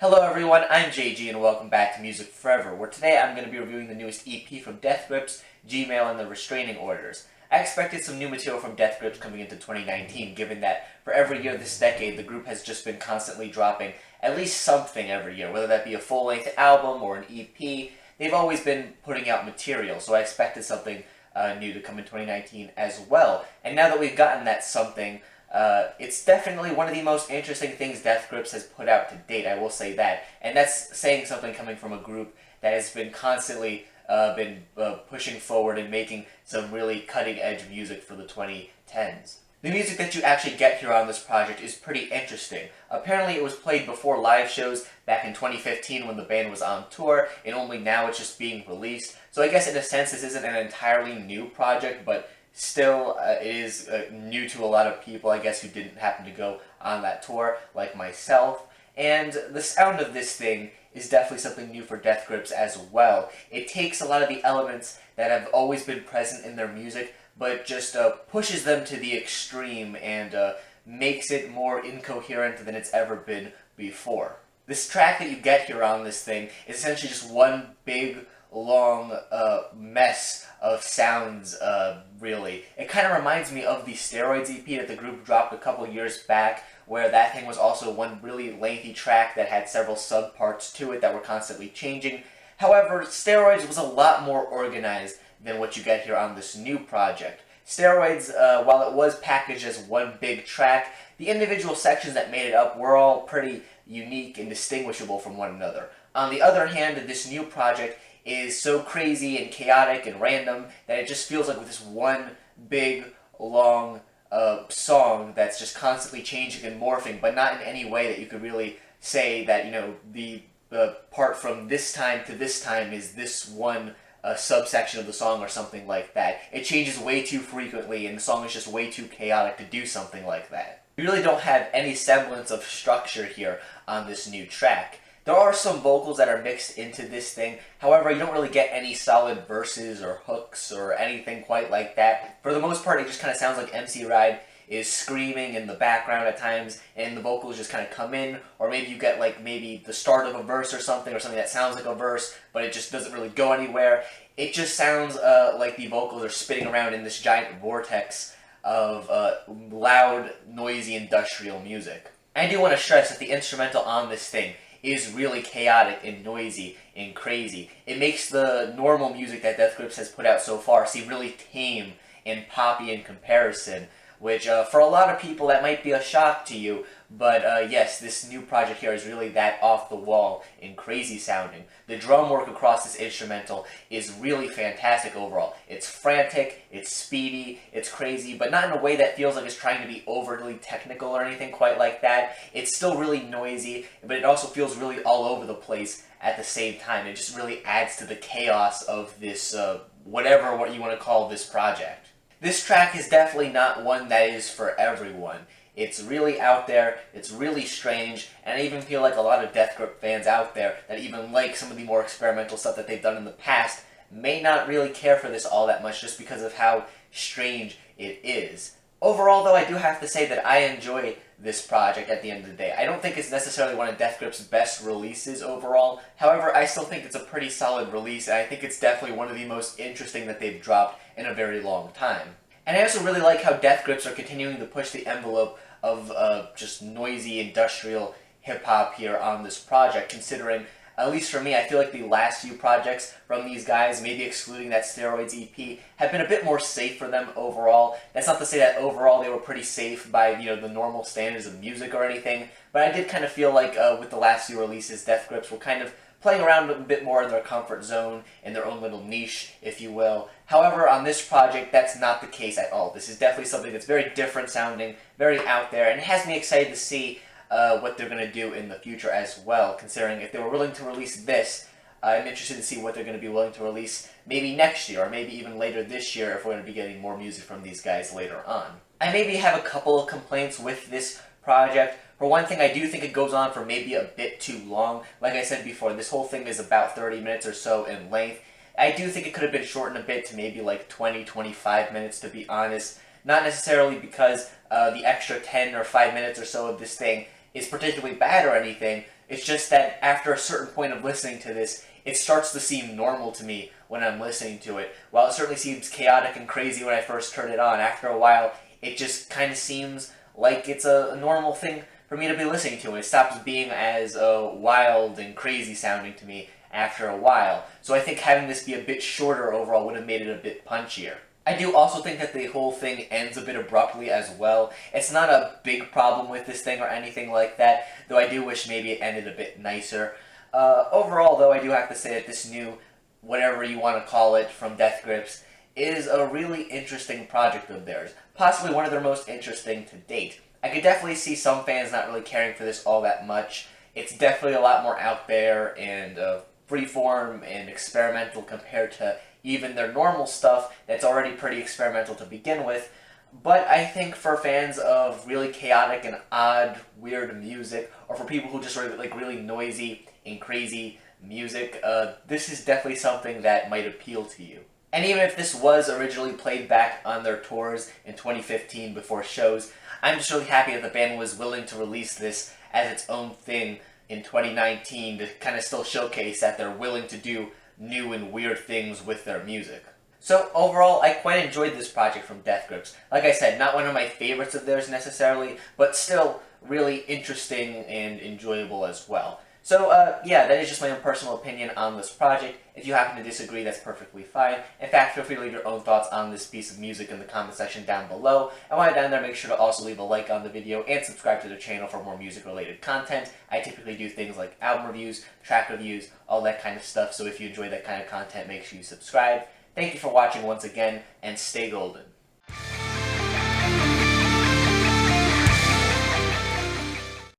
Hello everyone, I'm JG and welcome back to Music Forever, where today I'm going to be reviewing the newest EP from Death Grips, Gmail, and the Restraining Orders. I expected some new material from Death Grips coming into 2019, given that for every year this decade, the group has just been constantly dropping at least something every year, whether that be a full-length album or an EP. They've always been putting out material, so I expected something new to come in 2019 as well. And now that we've gotten that something, it's definitely one of the most interesting things Death Grips has put out to date, I will say that. And that's saying something coming from a group that has been constantly pushing forward and making some really cutting-edge music for the 2010s. The music that you actually get here on this project is pretty interesting. Apparently it was played before live shows back in 2015 when the band was on tour, and only now it's just being released. So I guess in a sense this isn't an entirely new project, but still, it is new to a lot of people, I guess, who didn't happen to go on that tour, like myself. And the sound of this thing is definitely something new for Death Grips as well. It takes a lot of the elements that have always been present in their music, but just pushes them to the extreme and makes it more incoherent than it's ever been before. This track that you get here on this thing is essentially just one big, long mess of sounds, really. It kind of reminds me of the Steroids EP that the group dropped a couple years back, where that thing was also one really lengthy track that had several subparts to it that were constantly changing. However, Steroids was a lot more organized than what you get here on this new project. Steroids, while it was packaged as one big track, the individual sections that made it up were all pretty unique and distinguishable from one another. On the other hand, this new project is so crazy and chaotic and random that it just feels like with this one big, long song that's just constantly changing and morphing, but not in any way that you could really say that, you know, the part from this time to this time is this one subsection of the song or something like that. It changes way too frequently and the song is just way too chaotic to do something like that. You really don't have any semblance of structure here on this new track. There are some vocals that are mixed into this thing, however, you don't really get any solid verses or hooks or anything quite like that. For the most part, it just kind of sounds like MC Ride is screaming in the background at times, and the vocals just kind of come in, or maybe you get like maybe the start of a verse or something that sounds like a verse, but it just doesn't really go anywhere. It just sounds like the vocals are spinning around in this giant vortex of loud, noisy, industrial music. I do want to stress that the instrumental on this thing is really chaotic and noisy and crazy. It makes the normal music that Death Grips has put out so far seem really tame and poppy in comparison, which for a lot of people that might be a shock to you, but yes, this new project here is really that off the wall and crazy sounding. The drum work across this instrumental is really fantastic overall. It's frantic, it's speedy, it's crazy, but not in a way that feels like it's trying to be overly technical or anything quite like that. It's still really noisy, but it also feels really all over the place at the same time. It just really adds to the chaos of this, whatever what you want to call this project. This track is definitely not one that is for everyone. It's really out there, it's really strange, and I even feel like a lot of Death Grip fans out there that even like some of the more experimental stuff that they've done in the past may not really care for this all that much just because of how strange it is. Overall, though, I do have to say that I enjoy this project at the end of the day. I don't think it's necessarily one of Death Grip's best releases overall. However, I still think it's a pretty solid release, and I think it's definitely one of the most interesting that they've dropped in a very long time. And I also really like how Death Grips are continuing to push the envelope of just noisy industrial hip-hop here on this project, considering, at least for me, I feel like the last few projects from these guys, maybe excluding that Steroids EP, have been a bit more safe for them overall. That's not to say that overall they were pretty safe by, you know, the normal standards of music or anything, but I did kind of feel like with the last few releases, Death Grips were kind of playing around a bit more in their comfort zone, in their own little niche, if you will. However, on this project, that's not the case at all. This is definitely something that's very different sounding, very out there, and it has me excited to see what they're going to do in the future as well, considering if they were willing to release this, I'm interested to see what they're going to be willing to release maybe next year, or maybe even later this year if we're going to be getting more music from these guys later on. I maybe have a couple of complaints with this project. For one thing, I do think it goes on for maybe a bit too long. Like I said before, this whole thing is about 30 minutes or so in length. I do think it could have been shortened a bit to maybe like 20-25 minutes, to be honest. Not necessarily because the extra 10 or 5 minutes or so of this thing is particularly bad or anything. It's just that after a certain point of listening to this, it starts to seem normal to me when I'm listening to it. While it certainly seems chaotic and crazy when I first turn it on, after a while, it just kind of seems like it's a normal thing for me to be listening to. It stops being as wild and crazy sounding to me after a while. So I think having this be a bit shorter overall would have made it a bit punchier. I do also think that the whole thing ends a bit abruptly as well. It's not a big problem with this thing or anything like that, though I do wish maybe it ended a bit nicer. Overall, though, I do have to say that this new, whatever you want to call it, from Death Grips, is a really interesting project of theirs. Possibly one of their most interesting to date. I could definitely see some fans not really caring for this all that much. It's definitely a lot more out there and freeform and experimental compared to even their normal stuff that's already pretty experimental to begin with. But I think for fans of really chaotic and odd, weird music, or for people who just like really noisy and crazy music, this is definitely something that might appeal to you. And even if this was originally played back on their tours in 2015 before shows, I'm just really happy that the band was willing to release this as its own thing in 2019 to kind of still showcase that they're willing to do new and weird things with their music. So overall, I quite enjoyed this project from Death Grips. Like I said, not one of my favorites of theirs necessarily, but still really interesting and enjoyable as well. So yeah, that is just my own personal opinion on this project. If you happen to disagree, that's perfectly fine. In fact, feel free to leave your own thoughts on this piece of music in the comment section down below. And while you're down there, make sure to also leave a like on the video and subscribe to the channel for more music-related content. I typically do things like album reviews, track reviews, all that kind of stuff, so if you enjoy that kind of content, make sure you subscribe. Thank you for watching once again, and stay golden.